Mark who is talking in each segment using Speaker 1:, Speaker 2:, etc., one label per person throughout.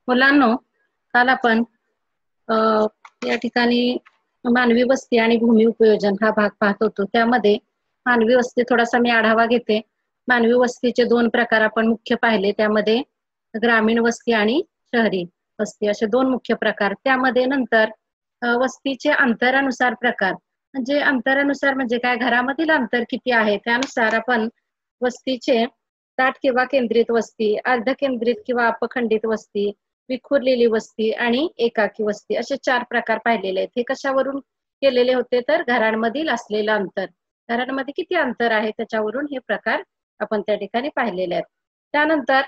Speaker 1: मुलांनो, काल आपण अ, या ठिकाणी मानवी वस्ती आणि भूमी उपयोजन हा भाग पाहत होतो. त्यामध्ये मानवी वस्ती थोडासा मी आढावा घेते. मानवी वस्तीचे 2 प्रकार आपण मुख्य पाहिले. त्यामध्ये ग्रामीण वस्ती आणि शहरी वस्ती असे 2 मुख्य प्रकार. त्यामध्ये नंतर वस्तीचे अंतरानुसार प्रकार. म्हणजे अंतरानुसार म्हणजे काय? घरामधील अंतर किती आहे त्यानुसार आपण वस्तीचे दाट किंवा केंद्रित वस्ती, अर्धकेंद्रित किंवा अपखंडित वस्ती, विखुरलेली वस्ती आणि एकाकी वस्ती असे 4 प्रकार पाहिलेले आहेत. हे कशावरून केलेले होते? तर घरांमधील असलेलं अंतर. घरांमध्ये किती अंतर आहे त्याच्यावरून हे प्रकार आपण त्या ठिकाणी पाहिलेले आहेत. त्यानंतर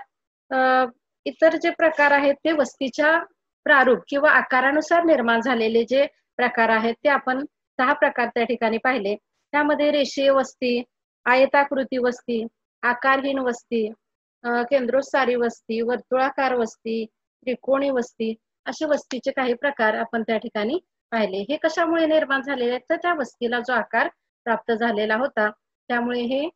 Speaker 1: इतर जे प्रकार आहेत ते वस्तीच्या प्रारूप किंवा आकारानुसार निर्माण झालेले जे प्रकार आहेत ते आपण 6 प्रकार त्या ठिकाणी पाहिले. त्यामध्ये रेषीय वस्ती, आयताकृती वस्ती, आकारहीन वस्ती, केंद्रोत्सारी वस्ती, वर्तुळाकार वस्ती, त्रिकोणी वस्ती असे वस्तीचे काही प्रकार आपण त्या ठिकाणी पाहिले. हे कशामुळे निर्माण झालेले आहेत? तर त्या वस्तीला जो आकार प्राप्त झालेला होता त्यामुळे हे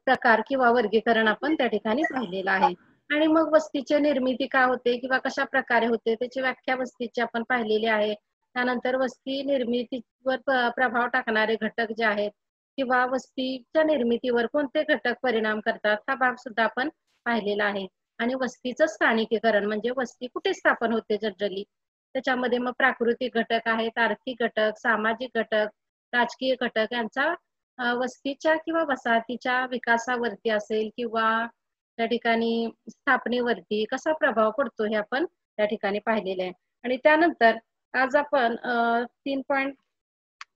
Speaker 1: प्रकार किंवा वर्गीकरण आपण त्या ठिकाणी पाहिलेलं आहे. आणि मग वस्तीची निर्मिती का होते किंवा कशा प्रकारे होते त्याची व्याख्या वस्तीची आपण पाहिलेली आहे. त्यानंतर वस्ती निर्मितीवर प्रभाव टाकणारे घटक जे आहेत किंवा वस्तीच्या निर्मितीवर कोणते घटक परिणाम करतात हा भाग सुद्धा आपण पाहिलेला आहे. आणि वस्तीचं स्थानिकीकरण म्हणजे वस्ती कुठे स्थापन होते जनरली, त्याच्यामध्ये मग प्राकृतिक घटक आहेत, आर्थिक घटक, सामाजिक घटक, राजकीय घटक यांचा वस्तीच्या किंवा वसाहतीच्या विकासावरती असेल किंवा त्या ठिकाणी स्थापनेवरती कसा प्रभाव पडतो हे आपण त्या ठिकाणी पाहिलेले आहे. आणि त्यानंतर आज आपण 3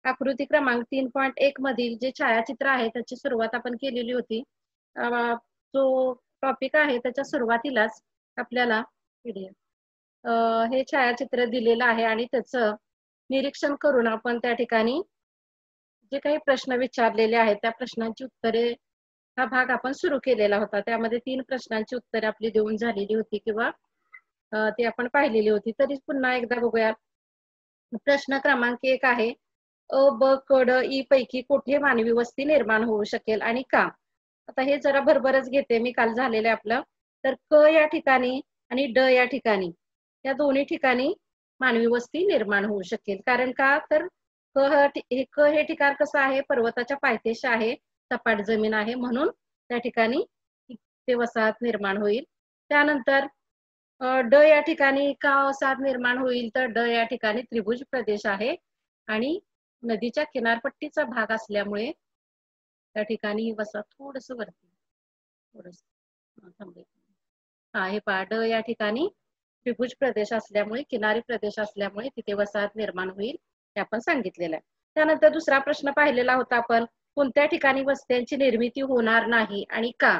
Speaker 1: आकृती क्रमांक 3.1 मधील जे छायाचित्र आहे त्याची सुरुवात आपण केलेली होती. जो टॉपिक आहे त्याच्या सुरुवातीलाच आपल्याला हे छायाचित्र दिलेलं आहे आणि त्याचं निरीक्षण करून आपण त्या ठिकाणी जे काही प्रश्न विचारलेले आहेत त्या प्रश्नांची उत्तरे हा भाग आपण सुरू केलेला होता. त्यामध्ये 3 प्रश्नांची उत्तरे आपली देऊन झालेली होती किंवा ती आपण पाहिलेली होती. तरी पुन्हा एकदा बघूया. प्रश्न क्रमांक 1 आहे, अ, ब, क, ड, ई पैकी कुठे मानवी वस्ती निर्माण होऊ शकेल आणि का? आता हे जरा भरभरच घेते मी, काल झालेलं आपलं. तर क या ठिकाणी आणि ड या ठिकाणी या दोन्ही ठिकाणी मानवी वस्ती निर्माण होऊ शकेल. कारण का? तर क हे ठिकाण कसं आहे? पर्वताच्या पायथ्याशी आहे, सपाट जमीन आहे म्हणून त्या ठिकाणी ते वसाहत निर्माण होईल. त्यानंतर ड या ठिकाणी का वसाहत निर्माण होईल? तर ड या ठिकाणी त्रिभुज प्रदेश आहे आणि नदीच्या किनारपट्टीचा भाग असल्यामुळे त्या ठिकाणी ही वसाहत थोडस वरती थोडस हे पहा, ड या ठिकाणी त्रिभुज प्रदेश असल्यामुळे, किनारी प्रदेश असल्यामुळे तिथे वसाहत निर्माण होईल हे आपण सांगितलेलं आहे. त्यानंतर दुसरा प्रश्न पाहिलेला होता आपण, कोणत्या ठिकाणी वस्त्यांची निर्मिती होणार नाही आणि का?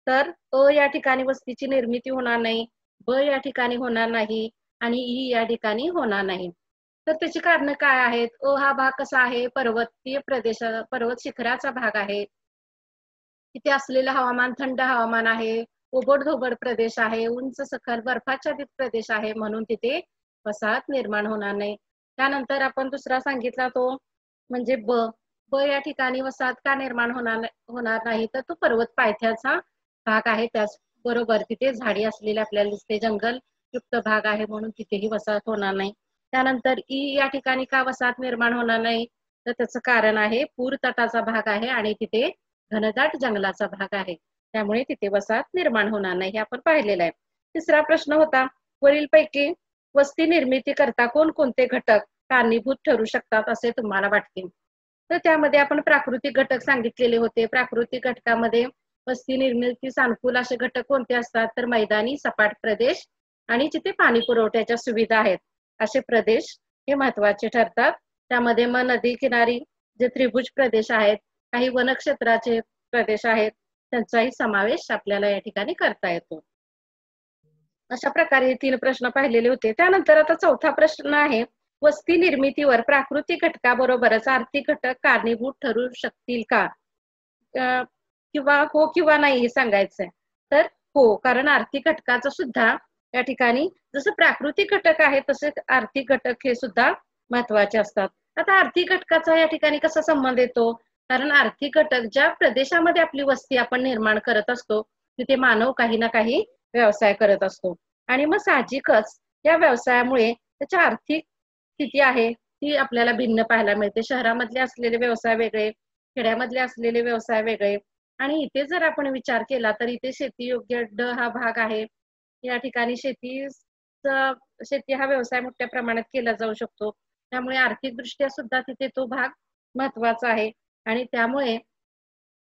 Speaker 1: तर अ या ठिकाणी वस्तीची निर्मिती होणार नाही, ब या ठिकाणी होणार नाही आणि ई या ठिकाणी होणार नाही. तर त्याची कारण काय आहेत? अ हा भाग कसा आहे? पर्वतीय प्रदेश, पर्वत शिखराचा भाग आहे. तिथे असलेलं हवामान थंड हवामान आहे, ओबडधोबड प्रदेश आहे, उंच सखल बर्फाच्छादित प्रदेश आहे म्हणून तिथे वसाहत निर्माण होणार नाही. त्यानंतर आपण दुसरा सांगितला तो म्हणजे ब. ब या ठिकाणी वसाहत का निर्माण होणार नाही? तर तो पर्वत पायथ्याचा भाग आहे, त्याच बरोबर तिथे झाडी असलेले आपल्याला दिसते, जंगल युक्त भाग आहे म्हणून तिथेही वसाहत होणार नाही. त्यानंतर ई या ठिकाणी का वसाहत निर्माण होणार नाही? तर त्याचं कारण आहे पूर तटाचा भाग आहे आणि तिथे घनदाट जंगलाचा भाग आहे, त्यामुळे तिथे वसाहत निर्माण होणार नाही हे आपण पाहिलेलं आहे. तिसरा प्रश्न होता, वरीलपैकी वस्ती निर्मिती करता कोणकोणते घटक कारणीभूत ठरू शकतात असे तुम्हाला वाटते? तर त्यामध्ये आपण प्राकृतिक घटक सांगितलेले होते. प्राकृतिक घटकामध्ये वस्ती निर्मितीस अनुकूल असे घटक कोणते असतात? तर मैदानी सपाट प्रदेश आणि जिथे पाणी पुरवठ्याच्या सुविधा आहेत असे प्रदेश हे महत्वाचे ठरतात. त्यामध्ये मग नदी किनारी जे त्रिभुज प्रदेश आहेत, काही वनक्षेत्राचे प्रदेश आहेत, त्यांचाही समावेश आपल्याला या ठिकाणी करता येतो. अशा प्रकारे 3 प्रश्न पाहिलेले होते. त्यानंतर आता चौथा प्रश्न आहे, वस्ती निर्मितीवर प्राकृतिक घटकाबरोबरच आर्थिक घटक कारणीभूत ठरू शकतील का? किंवा हो किंवा नाही हे सांगायचंय. तर हो, कारण आर्थिक घटकाचं सुद्धा या ठिकाणी जसं प्राकृतिक घटक आहे तसे आर्थिक घटक हे सुद्धा महत्वाचे असतात. आता आर्थिक घटकाचा या ठिकाणी कसा संबंध येतो? कारण आर्थिक घटक ज्या प्रदेशामध्ये आपली वस्ती आपण निर्माण करत असतो तिथे मानव काही ना काही व्यवसाय करत असतो आणि मग साहजिकच या व्यवसायामुळे त्याची आर्थिक स्थिती आहे ती आपल्याला भिन्न पाहायला मिळते. शहरामधले असलेले व्यवसाय वेगळे, खेड्यामधले असलेले व्यवसाय वेगळे आणि इथे जर आपण विचार केला तर इथे शेतीयोग्य ड हा भाग आहे. या ठिकाणी शेती हा व्यवसाय मोठ्या प्रमाणात केला जाऊ शकतो. त्यामुळे आर्थिकदृष्ट्या सुद्धा तिथे तो भाग महत्वाचा आहे आणि त्यामुळे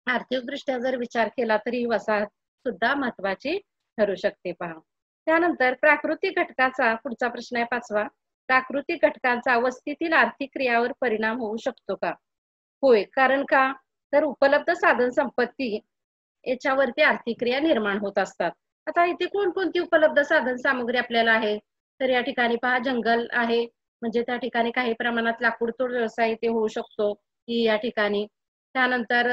Speaker 1: आर्थिकदृष्ट्या जर विचार केला तर ही वसाहत सुद्धा महत्वाची ठरू शकते पहा. त्यानंतर प्राकृतिक घटकाचा पुढचा प्रश्न आहे 5वा. प्राकृतिक घटकांचा वस्तीतील आर्थिक क्रियावर परिणाम होऊ शकतो का? होय. कारण का? तर उपलब्ध साधन संपत्ती याच्यावरती आर्थिक क्रिया निर्माण होत असतात. आता इथे कोणकोणती उपलब्ध साधन सामग्री आपल्याला आहे? तर या ठिकाणी पहा जंगल आहे. म्हणजे त्या ठिकाणी काही प्रमाणात लाकूड तोड व्यवसाय इथे होऊ शकतो की या ठिकाणी. त्यानंतर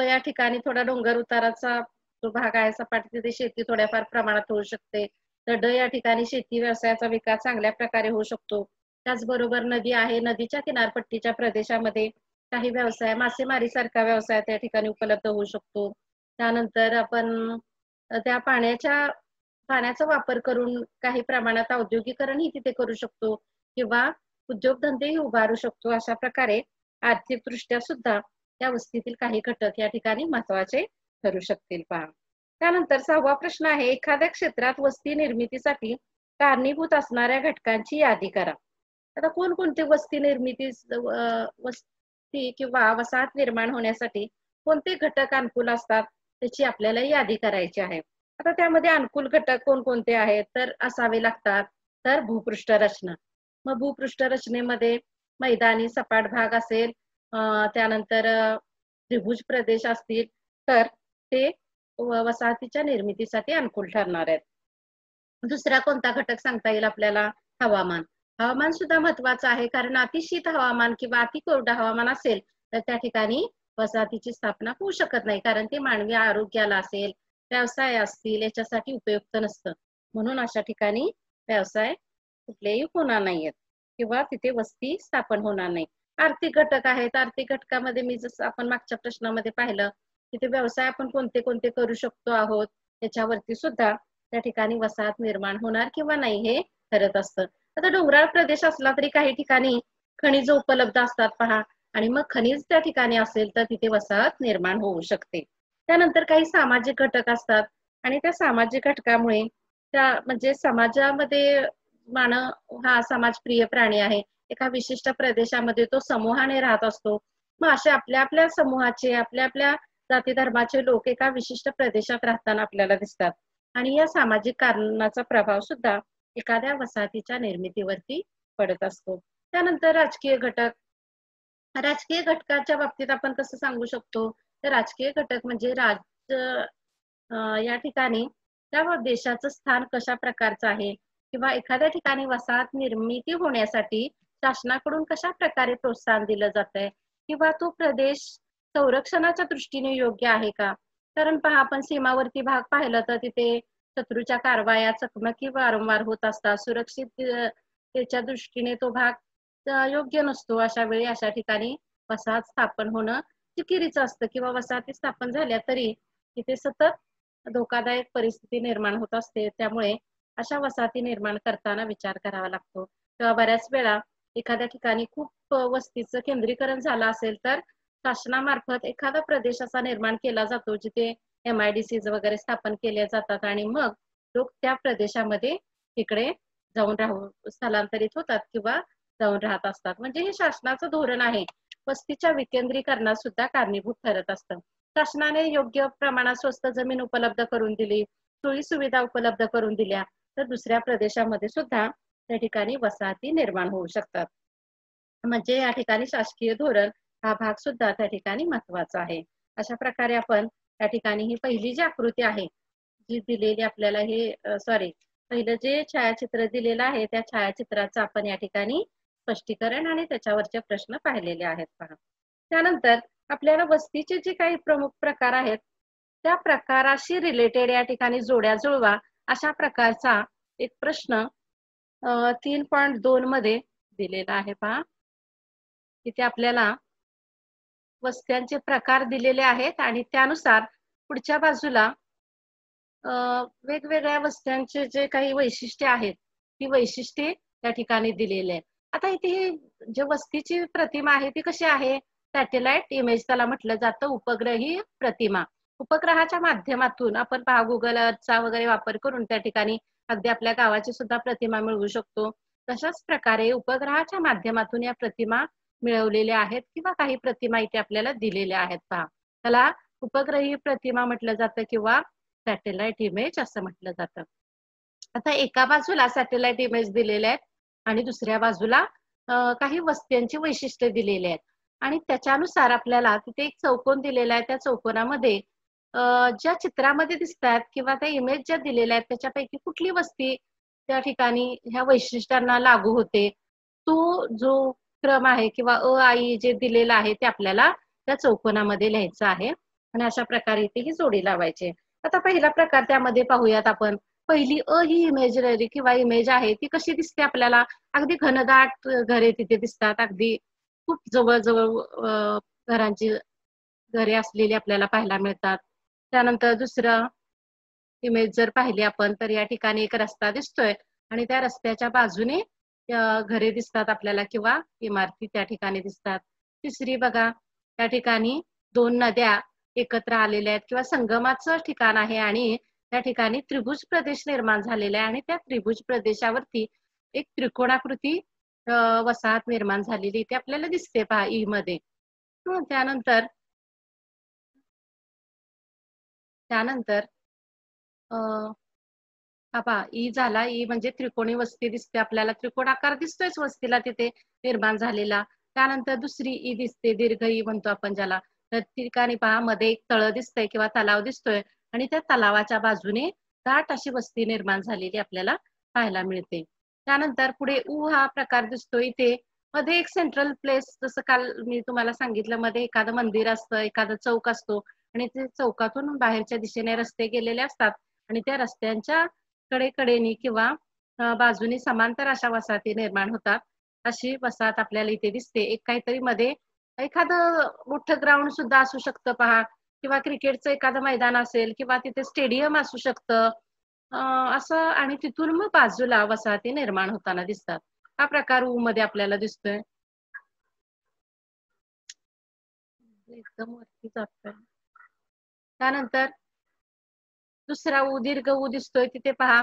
Speaker 1: या ठिकाणी थोडा डोंगर उताराचा जो भाग आहे सपाट तिथे शेती थोड्याफार प्रमाणात होऊ शकते. तर या ठिकाणी शेती व्यवसायाचा विकास चांगल्या प्रकारे होऊ शकतो. त्याचबरोबर नदी आहे. नदीच्या किनारपट्टीच्या प्रदेशामध्ये काही व्यवसाय मासेमारी सारखा व्यवसाय त्या ठिकाणी उपलब्ध होऊ शकतो. त्यानंतर आपण त्या पाण्याचा वापर करून काही प्रमाणात औद्योगिकरणही तिथे करू शकतो किंवा उद्योगधंदेही उभारू शकतो. अशा प्रकारे आर्थिकदृष्ट्या सुद्धा त्या वस्तीतील काही घटक या ठिकाणी महत्वाचे ठरू शकतील पहा. त्यानंतर 6वा प्रश्न आहे एखाद्या क्षेत्रात वस्ती निर्मितीसाठी कारणीभूत असणाऱ्या घटकांची यादी करा. आता कोणकोणते वस्ती किंवा वसाहत निर्माण होण्यासाठी कोणते घटक अनुकूल असतात त्याची आपल्याला यादी करायची आहे. आता त्यामध्ये अनुकूल घटक कोणकोणते आहेत तर असावे लागतात तर भूपृष्ठ रचना. मग भूपृष्ठ रचनेमध्ये मैदानी सपाट भाग असेल, त्यानंतर त्रिभुज प्रदेश असतील तर ते वसाहतीच्या निर्मितीसाठी अनुकूल ठरणार आहेत. दुसरा कोणता घटक सांगता येईल आपल्याला? हवामान. हवामान सुद्धा महत्वाचं आहे कारण अतिशीत हवामान किंवा अति कोरडं हवामान असेल तर त्या ठिकाणी वसाहतीची स्थापना होऊ शकत नाही कारण ते मानवी आरोग्याला असेल, व्यवसाय असतील याच्यासाठी उपयुक्त नसतं. म्हणून अशा ठिकाणी व्यवसाय कुठलेही होणार नाहीयेत किंवा तिथे वस्ती स्थापन होणार नाही. आर्थिक घटक आहेत. आर्थिक घटकामध्ये मी जसं आपण मागच्या प्रश्नामध्ये पाहिलं तिथे व्यवसाय आपण कोणते कोणते करू शकतो आहोत त्याच्यावरती सुद्धा त्या ठिकाणी वसाहत निर्माण होणार किंवा नाही हे ठरत असतं. आता डोंगराळ प्रदेश असला तरी काही ठिकाणी खनिज उपलब्ध असतात पहा आणि मग खनिज त्या ठिकाणी असेल तर तिथे वसाहत निर्माण होऊ शकते. त्यानंतर काही सामाजिक घटक असतात आणि त्या सामाजिक घटकामुळे म्हणजे समाजामध्ये मानव हा समाजप्रिय प्राणी आहे. एका विशिष्ट प्रदेशामध्ये तो समूहाने राहत असतो. मग असे आपल्या आपल्या समूहाचे आपल्या आपल्या जाती धर्माचे लोक एका विशिष्ट प्रदेशात राहताना आपल्याला दिसतात आणि या सामाजिक कारणाचा प्रभाव सुद्धा एखाद्या वसाहतीच्या निर्मितीवरती पडत असतो. त्यानंतर राजकीय घटक. राजकीय घटकाच्या बाबतीत आपण कसं सांगू शकतो तर राजकीय घटक म्हणजे या ठिकाणी त्या देशाचं स्थान कशा प्रकारचं आहे किंवा एखाद्या ठिकाणी वसाहत निर्मिती होण्यासाठी शासनाकडून कशा प्रकारे प्रोत्साहन दिलं जात आहे किंवा तो प्रदेश संरक्षणाच्या दृष्टीने योग्य आहे का? कारण पहा आपण सीमावर्ती भाग पाहिलं तर तिथे शत्रूच्या कारवाया चकमकी वारंवार होत असतात. सुरक्षिततेच्या दृष्टीने तो भाग योग्य नसतो. अशा वेळी अशा ठिकाणी वसाहत स्थापन होणं जिकिरीचं असतं किंवा वसाहती स्थापन झाल्या तरी तिथे सतत धोकादायक परिस्थिती निर्माण होत असते. त्यामुळे अशा वसाहती निर्माण करताना विचार करावा लागतो. तेव्हा बऱ्याच वेळा एखाद्या ठिकाणी खूप वस्तीचं केंद्रीकरण झालं असेल तर शासनामार्फत एखादा प्रदेश असा निर्माण केला जातो जिथे MIDCs वगैरे स्थापन केले जातात आणि मग लोक त्या प्रदेशामध्ये तिकडे जाऊन स्थलांतरित होतात किंवा जाऊन राहत असतात. म्हणजे हे शासनाचं धोरण आहे. वस्तीच्या विकेंद्रीकरणात सुद्धा कारणीभूत ठरत असतं. शासनाने योग्य प्रमाणात स्वस्त जमीन उपलब्ध करून दिली, सोयी सुविधा उपलब्ध करून दिल्या तर दुसऱ्या प्रदेशामध्ये सुद्धा त्या ठिकाणी वसाहती निर्माण होऊ शकतात. म्हणजे या ठिकाणी शासकीय धोरण हा भाग सुद्धा त्या ठिकाणी महत्वाचा आहे. अशा प्रकारे आपण त्या ठिकाणी ही पहिली जी आकृती आहे जी दिलेली आपल्याला पहिलं जे छायाचित्र दिलेलं आहे त्या छायाचित्राचं आपण या ठिकाणी स्पष्टीकरण आणि त्याच्यावरचे प्रश्न पाहिलेले आहेत पहा. त्यानंतर आपल्याला वस्तीचे जे काही प्रमुख प्रकार आहेत त्या प्रकाराशी रिलेटेड या ठिकाणी जोड्या जुळवा अशा प्रकारचा एक प्रश्न 3.2 मध्ये दिलेला आहे पहा. तिथे आपल्याला वस्त्यांचे प्रकार दिलेले आहेत आणि त्यानुसार पुढच्या बाजूला वेगवेगळ्या वस्त्यांचे जे काही वैशिष्ट्ये आहेत, ती वैशिष्ट्ये त्या ठिकाणी दिलेली आहेत. आता इथे ही जे वस्तीची प्रतिमा आहे ती कशी आहे? सॅटेलाइट इमेज त्याला म्हटलं जातं, उपग्रही प्रतिमा. उपग्रहाच्या माध्यमातून आपण पहा गुगल अर्थचा वगैरे वापर करून त्या ठिकाणी अगदी आपल्या गावाची सुद्धा प्रतिमा मिळवू शकतो. तशाच प्रकारे उपग्रहाच्या माध्यमातून या प्रतिमा मिळवलेल्या आहेत किंवा काही प्रतिमा इथे आपल्याला दिलेल्या आहेत पहा. त्याला उपग्रही प्रतिमा म्हटलं जातं किंवा सॅटेलाइट इमेज असं म्हटलं जातं. आता एका बाजूला सॅटेलाइट इमेज दिलेले आहेत आणि दुसऱ्या बाजूला काही वस्त्यांची वैशिष्ट्ये दिलेली आहेत आणि त्याच्यानुसार आपल्याला तिथे एक चौकोन दिलेला आहे. त्या चौकोनामध्ये ज्या चित्रामध्ये दिसतात किंवा त्या इमेज ज्या दिलेल्या आहेत त्याच्यापैकी कुठली वस्ती त्या ठिकाणी ह्या वैशिष्ट्यांना लागू होते, तो जो क्रम आहे किंवा आई जे दिलेलं आहे ते आपल्याला त्या चौकोनामध्ये लिहायचं आहे आणि अशा प्रकारे इथे ही जोडी लावायची. आता पहिला प्रकार त्यामध्ये पाहूयात आपण. पहिली ही इमेजनरी किंवा इमेज आहे ती कशी दिसते आपल्याला? अगदी घनदाट घरे तिथे दिसतात, अगदी खूप जवळ घरांची घरे असलेली आपल्याला पाहायला मिळतात. त्यानंतर दुसरं इमेज जर पाहिली आपण तर या ठिकाणी एक रस्ता दिसतोय आणि त्या रस्त्याच्या बाजूने घरे दिसतात आपल्याला किंवा इमारती त्या ठिकाणी दिसतात. तिसरी बघा, त्या ठिकाणी दोन नद्या एकत्र आलेल्या आहेत किंवा संगमाचं ठिकाण आहे आणि त्या ठिकाणी त्रिभुज प्रदेश निर्माण झालेला आहे आणि त्या त्रिभुज प्रदेशावरती एक त्रिकोणाकृती वसाहत निर्माण झालेली इथे आपल्याला दिसते पहा ई मध्ये. त्यानंतर त्यानंतर ई झाला. ई म्हणजे त्रिकोणी वस्ती दिसते आपल्याला, त्रिकोणाकार दिसतोयच वस्तीला तिथे निर्माण झालेला. त्यानंतर दुसरी ई दिसते, दीर्घ ई म्हणतो आपण ज्याला. तर ठिकाणी पहा मध्ये एक तळ दिसतंय किंवा तलाव दिसतोय आणि त्या तलावाच्या बाजूने दाट अशी वस्ती निर्माण झालेली आपल्याला पाहायला मिळते. त्यानंतर पुढे ऊ हा प्रकार दिसतो इथे. मध्ये एक सेंट्रल प्लेस, जसं काल मी तुम्हाला सांगितलं, मध्ये एखादं मंदिर असतं, एखादं चौक असतो आणि ते चौकातून बाहेरच्या दिशेने रस्ते गेलेले असतात आणि त्या रस्त्यांच्या कडेकडेनी किंवा बाजूनी समांतर अशा वसाहती निर्माण होतात. अशी वसाहत आपल्याला इथे दिसते. एक काहीतरी मध्ये एखादं मोठं ग्राउंड सुद्धा असू शकतं पहा किंवा क्रिकेटचं एखादं मैदान असेल किंवा तिथे स्टेडियम असू शकतं असं आणि तिथून मग बाजूला वसाहती निर्माण होताना दिसतात. हा प्रकार ऊ मध्ये आपल्याला दिसतोय. एकदम वरती जातोय. त्यानंतर दुसरा ऊ, दीर्घ ऊ दिसतोय तिथे पहा.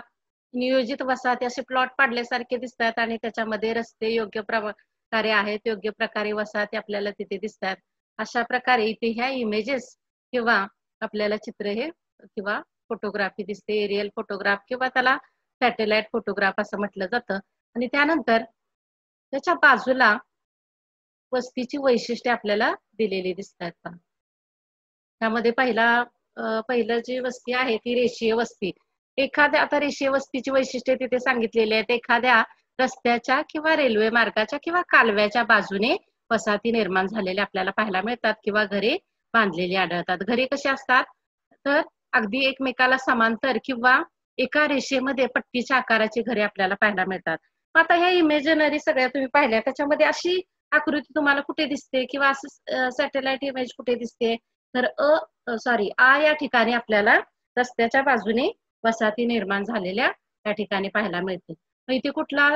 Speaker 1: नियोजित वसाहती असे प्लॉट पाडल्यासारखे दिसतात आणि त्याच्यामध्ये रस्ते योग्य प्रकारे आहेत, योग्य प्रकारे वसाहती आपल्याला तिथे दिसतात. अशा प्रकारे इथे ह्या इमेजेस किंवा आपल्याला चित्र हे किंवा फोटोग्राफी दिसते, एरियल फोटोग्राफ किंवा त्याला सॅटेलाइट फोटोग्राफ असं म्हटलं जातं. आणि त्यानंतर त्याच्या बाजूला वस्तीची वैशिष्ट्ये आपल्याला दिलेली दिसतात. त्यामध्ये पहिलं जी वस्ती आहे ती रेषीय वस्ती. आता रेषीय वस्तीची वैशिष्ट्ये तिथे सांगितलेली आहेत. एखाद्या रस्त्याच्या किंवा रेल्वे मार्गाच्या किंवा कालव्याच्या बाजूने वसाहती निर्माण झालेल्या आपल्याला पाहायला मिळतात किंवा घरे बांधलेली आढळतात. घरे कशी असतात तर अगदी एकमेकाला समांतर किंवा एका रेषेमध्ये पट्टीच्या आकाराची घरे आपल्याला पाहायला मिळतात. आता ह्या इमेजनरी सगळ्या तुम्ही पाहिल्या, त्याच्यामध्ये अशी आकृती तुम्हाला कुठे दिसते किंवा असं सॅटेलाइट इमेज कुठे दिसते तर आ या ठिकाणी आपल्याला रस्त्याच्या बाजूने वसाहती निर्माण झालेल्या त्या ठिकाणी पाहायला मिळते. इथे कुठला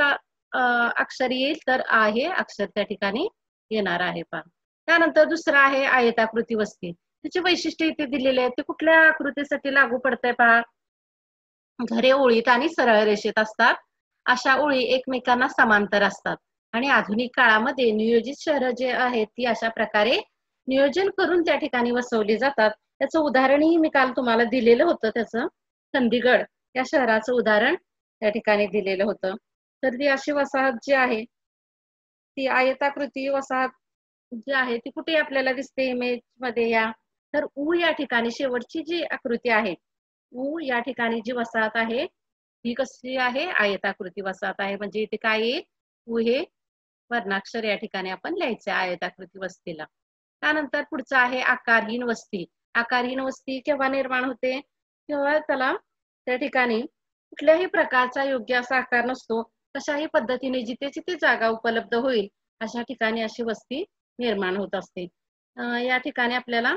Speaker 1: अक्षर येईल तर आ हे अक्षर त्या ठिकाणी येणार आहे पहा. त्यानंतर दुसरा आहे आयताकृती वस्ती. त्याची वैशिष्ट्ये इथे दिलेली आहेत. ते कुठल्या आकृतीसाठी लागू पडतंय पहा. घरे ओळीत आणि सरळ रेषेत असतात. अशा ओळी एकमेकांना समांतर असतात आणि आधुनिक काळामध्ये नियोजित शहरं जे आहेत ती अशा प्रकारे नियोजन करून त्या ठिकाणी वसवली जातात. त्याचं उदाहरणही मी काल तुम्हाला दिलेलं होतं. त्याचं चंदीगड या शहराचं उदाहरण त्या ठिकाणी दिलेलं होतं. तर ती अशी वसाहत जी आहे ती आयताकृती वसाहत जी आहे ती कुठे आपल्याला दिसते इमेज मध्ये या तर ऊ या ठिकाणी शेवटची जी आकृती आहे, ऊ या ठिकाणी जी वसाहत आहे ही कशी आहे? आयताकृती वसाहत आहे. म्हणजे इथे काय येईल? ऊ हे वर्णाक्षर या ठिकाणी आपण लिहायचे आयताकृती वस्तीला. त्यानंतर पुढचं आहे आकारहीन वस्ती. आकारहीन वस्ती केव्हा निर्माण होते? किंवा त्याला त्या ठिकाणी कुठल्याही प्रकारचा योग्य असा आकार नसतो, कशाही पद्धतीने जिथे जिथे जागा उपलब्ध होईल अशा ठिकाणी अशी वस्ती निर्माण होत असते. या ठिकाणी आपल्याला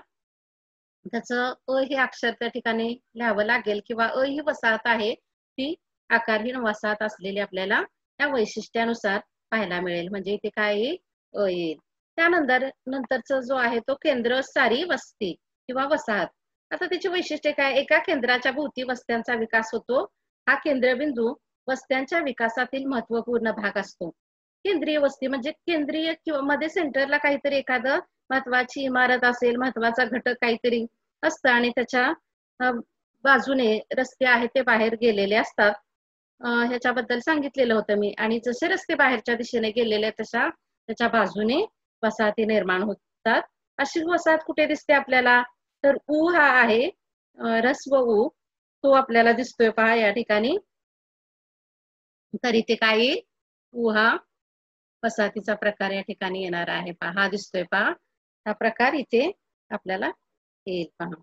Speaker 1: त्याचं अ हे अक्षर त्या ठिकाणी लिहावं लागेल किंवा अ ही वसाहत आहे ती आकारहीन वसाहत असलेली आपल्याला त्या वैशिष्ट्यानुसार पाहायला मिळेल. म्हणजे इथे काय येईल? अ येईल. नंतरचा जो आहे तो केंद्रस्थानी वस्ती किंवा वसाहत. आता त्याची वैशिष्ट्ये काय? एका केंद्राच्या भोवती वस्त्यांचा विकास होतो. हा केंद्रबिंदू वस्त्यांच्या विकासातील महत्वपूर्ण भाग असतो. केंद्रीय वस्ती म्हणजे केंद्रीय किंवा मध्ये सेंटरला काहीतरी एखादं महत्वाची इमारत असेल, महत्वाचा घटक काहीतरी असतं आणि त्याच्या अ, बाजूने रस्ते आहेत ते बाहेर गेलेले असतात. ह्याच्याबद्दल सांगितलेलं होतं मी आणि जसे रस्ते बाहेरच्या दिशेने गेलेले तशा त्याच्या बाजूने वसाहती निर्माण होतात. अशी वसाहत कुठे दिसते आपल्याला? तर उ हा आहे ऱ्हस्व उ तो आपल्याला दिसतोय पहा या ठिकाणी. तर इथे काय येईल? उ हा वसाहतीचा प्रकार या ठिकाणी येणार आहे पहा. हा दिसतोय पहा. हा प्रकार इथे आपल्याला येईल पहा.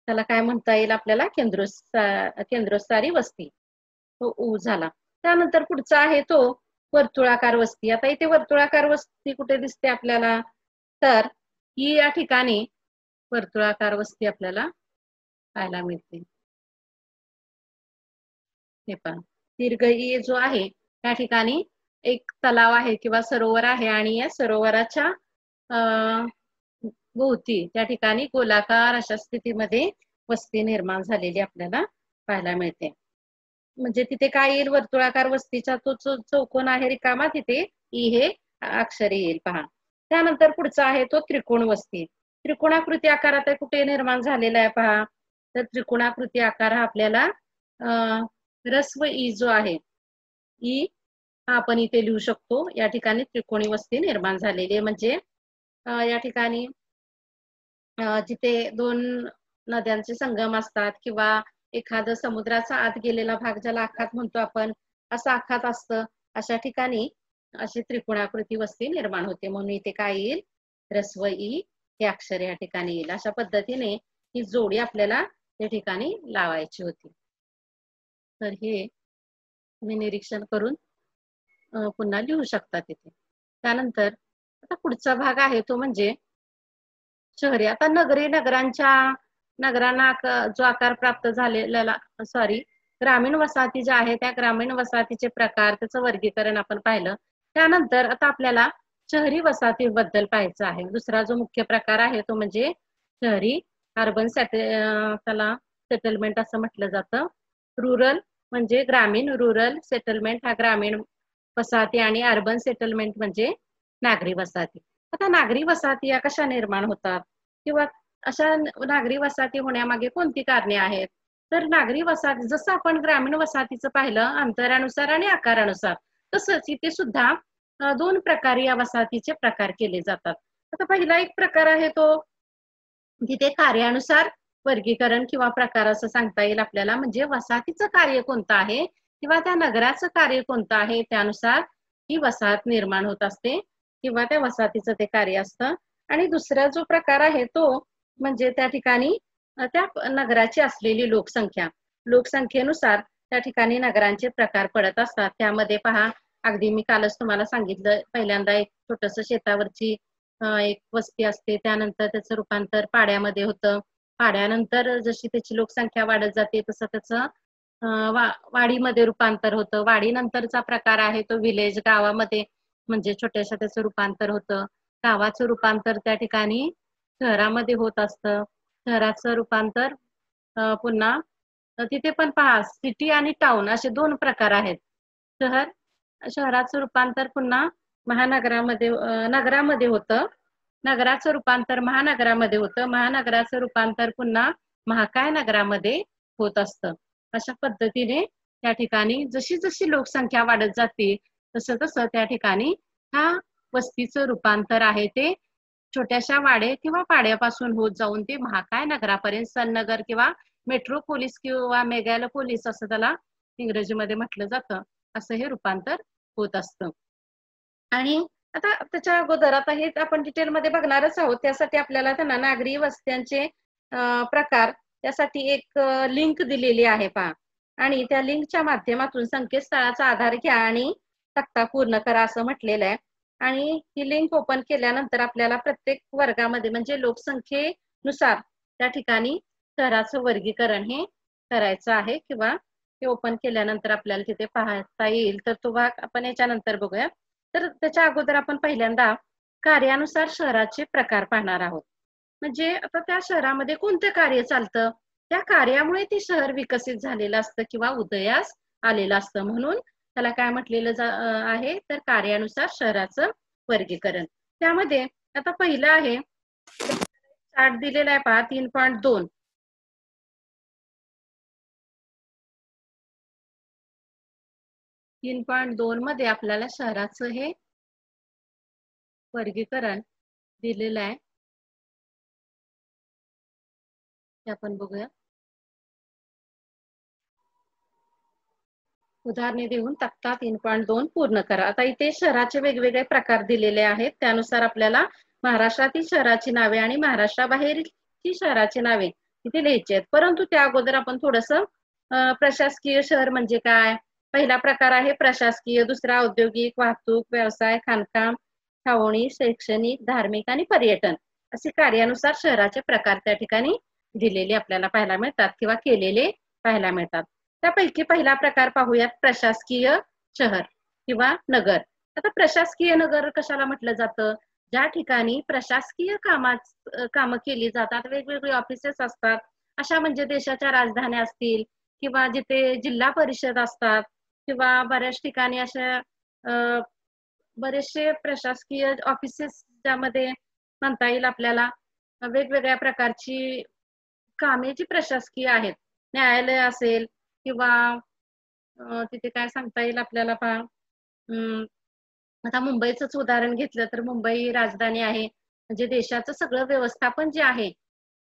Speaker 1: त्याला काय म्हणता येईल आपल्याला? केंद्रस्थानी वस्ती. तो ऊ झाला. त्यानंतर पुढचा आहे तो वर्तुळाकार वस्ती. आता इथे वर्तुळाकार वस्ती कुठे दिसते आपल्याला? तर ही या ठिकाणी वर्तुळाकार वस्ती आपल्याला पाहायला मिळते. हे पहा. दीर्घ ई जो आहे त्या ठिकाणी एक तलाव आहे किंवा सरोवर आहे आणि या सरोवराच्या अ, भोवती त्या ठिकाणी गोलाकार अशा स्थितीमध्ये वस्ती निर्माण झालेली आपल्याला पाहायला मिळते. म्हणजे तिथे काय येईल? वर्तुळाकार वस्तीचा तो चौकोन आहे रिकामा तिथे ई हे अक्षर येईल पहा. त्यानंतर पुढचा आहे तो त्रिकोण वस्ती. त्रिकोणाकृती आकार आता कुठे निर्माण झालेला आहे पहा. तर त्रिकोणाकृती आकार हा आपल्याला ऱ्हस्व ई जो आहे ई हा आपण इथे लिहू शकतो. या ठिकाणी त्रिकोणी वस्ती निर्माण झालेली आहे. म्हणजे या ठिकाणी जिथे दोन नद्यांचे संगम असतात किंवा एखादं समुद्राचा आत गेलेला भाग ज्याला आखात म्हणतो आपण, असं आखात असतं. अशा ठिकाणी अशी त्रिकोणाकृती वस्ती निर्माण होते. म्हणून इथे काय येईल? ऱ्हस्व ई हे अक्षर या ठिकाणी येईल. अशा पद्धतीने ही जोडी आपल्याला या ठिकाणी लावायची होती. तर हे तुम्ही निरीक्षण करून पुन्हा लिहू शकता तिथे. त्यानंतर आता पुढचा भाग आहे तो म्हणजे शहरी. आता नगरांना जो आकार प्राप्त झालेला ग्रामीण वसाहती ज्या आहेत त्या ग्रामीण वसाहतीचे प्रकार त्याचं वर्गीकरण आपण पाहिलं. त्यानंतर आता आपल्याला शहरी वसाहतीबद्दल पाहायचं आहे. दुसरा जो मुख्य प्रकार आहे तो म्हणजे शहरी त्याला सेटलमेंट असं म्हटलं जातं. रुरल म्हणजे ग्रामीण, रुरल सेटलमेंट हा ग्रामीण वसाहती आणि अर्बन सेटलमेंट म्हणजे नागरी वसाहती. आता नागरी वसाहती या कशा निर्माण होतात किंवा अशा नागरी वसाहती होण्यामागे कोणती कारणे आहेत? तर नागरी वसाहती जसं आपण ग्रामीण वसाहतीचं पाहिलं अंतरानुसार आणि आकारानुसार, तसंच इथे सुद्धा दोन प्रकारे या वसाहतीचे प्रकार केले जातात. आता पहिला एक प्रकार आहे तो तिथे कार्यानुसार वर्गीकरण किंवा प्रकार असं सांगता येईल आपल्याला. म्हणजे वसाहतीचं कार्य कोणतं आहे किंवा त्या नगराचं कार्य कोणतं आहे त्यानुसार ही वसाहत निर्माण होत असते किंवा त्या वसाहतीचं ते कार्य असतं. आणि दुसरा जो प्रकार आहे तो म्हणजे त्या ठिकाणी त्या नगराची असलेली लोकसंख्येनुसार त्या ठिकाणी नगरांचे प्रकार पडत असतात. त्यामध्ये पहा, अगदी मी कालच तुम्हाला सांगितलं, पहिल्यांदा एक छोटस शेतावरची एक वस्ती असते, त्यानंतर त्याचं रूपांतर पाड्यामध्ये होतं. पाड्यानंतर जशी त्याची लोकसंख्या वाढत जाते तसं त्याचं वाडीमध्ये रूपांतर होतं. वाडीनंतरचा प्रकार आहे तो विलेज, गावामध्ये म्हणजे छोट्याशा त्याचं रूपांतर होतं. गावाचं रूपांतर त्या ठिकाणी शहरामध्ये होत असतं. शहराचं रूपांतर पुन्हा तिथे पण पहा, सिटी आणि टाउन असे दोन प्रकार आहेत. शहराचं रूपांतर पुन्हा नगरामध्ये होतं. नगराचं रूपांतर महानगरामध्ये होतं. महानगराचं रूपांतर पुन्हा महाकाय नगरामध्ये होत असतं. अशा पद्धतीने त्या ठिकाणी जशी जशी लोकसंख्या वाढत जाते तसं तसं त्या ठिकाणी हा वस्तीचं रूपांतर आहे ते छोट्याशा वाडे किंवा पाड्यापासून होत जाऊन ते महाकाय नगरापर्यंत सननगर किंवा मेट्रोपोलिस किंवा मेगालोपोलिस असं त्याला इंग्रजीमध्ये म्हटलं जातं, असं हे रूपांतर होत असतं. आणि आता त्याच्या अगोदर आता हे आपण डिटेलमध्ये बघणारच आहोत. त्यासाठी आपल्याला त्यांना नागरी वस्त्यांचे प्रकार त्यासाठी एक लिंक दिलेली आहे पहा. आणि त्या लिंकच्या माध्यमातून संकेतस्थळाचा आधार घ्या आणि तक्ता पूर्ण करा असं म्हटलेलं आहे. आणि ही लिंक ओपन केल्यानंतर आपल्याला प्रत्येक वर्गामध्ये म्हणजे लोकसंख्येनुसार त्या ठिकाणी शहराचं वर्गीकरण हे करायचं आहे किंवा हे ओपन केल्यानंतर आपल्याला तिथे पाहता येईल. तर तो भाग आपण याच्यानंतर बघूया. तर त्याच्या अगोदर आपण पहिल्यांदा कार्यानुसार शहराचे प्रकार पाहणार आहोत. म्हणजे आता त्या शहरामध्ये कोणतं कार्य चालतं, त्या कार्यामुळे ते शहर विकसित झालेलं असतं किंवा उदयास आलेलं असतं. म्हणून त्याला काय म्हटलेलं आहे, तर कार्यानुसार शहराचं वर्गीकरण. त्यामध्ये आता पहिलं आहे चार्ट दिलेला आहे पहा 3.2. 3.2 मध्ये आपल्याला शहराचं हे वर्गीकरण दिलेलं आहे. ते आपण बघूया. उदाहरणे देऊन तक्ता 3.2 पूर्ण करा. आता इथे शहराचे वेगवेगळे प्रकार दिलेले आहेत. त्यानुसार आपल्याला महाराष्ट्रातील शहराची नावे आणि महाराष्ट्राबाहेरची शहराची नावे इथे लिहायची आहेत. परंतु त्या अगोदर आपण थोडंसं प्रशासकीय शहर म्हणजे काय, पहिला प्रकार आहे प्रशासकीय, दुसरा औद्योगिक, वाहतूक, व्यवसाय, खाणकाम, छावणी, शैक्षणिक, धार्मिक आणि पर्यटन असे कार्यानुसार शहराचे प्रकार त्या ठिकाणी दिलेले आपल्याला पाहायला मिळतात किंवा केलेले पाहायला मिळतात. त्यापैकी पहिला प्रकार पाहूयात प्रशासकीय शहर किंवा नगर. आता प्रशासकीय नगर कशाला म्हटलं जातं, ज्या ठिकाणी प्रशासकीय कामं केली जातात, वेगवेगळे ऑफिसेस असतात, अशा म्हणजे देशाच्या राजधान्या असतील किंवा जिथे जिल्हा परिषद असतात किंवा बऱ्याच ठिकाणी अशा बरेचसे प्रशासकीय ऑफिसेस ज्यामध्ये म्हणता येईल आपल्याला वेगवेगळ्या प्रकारची कामे जी प्रशासकीय आहेत, न्यायालय असेल किंवा तिथे काय सांगता येईल आपल्याला पहा. आता मुंबईचंच उदाहरण घेतलं तर मुंबई राजधानी आहे, म्हणजे देशाचं सगळं व्यवस्थापन जे आहे,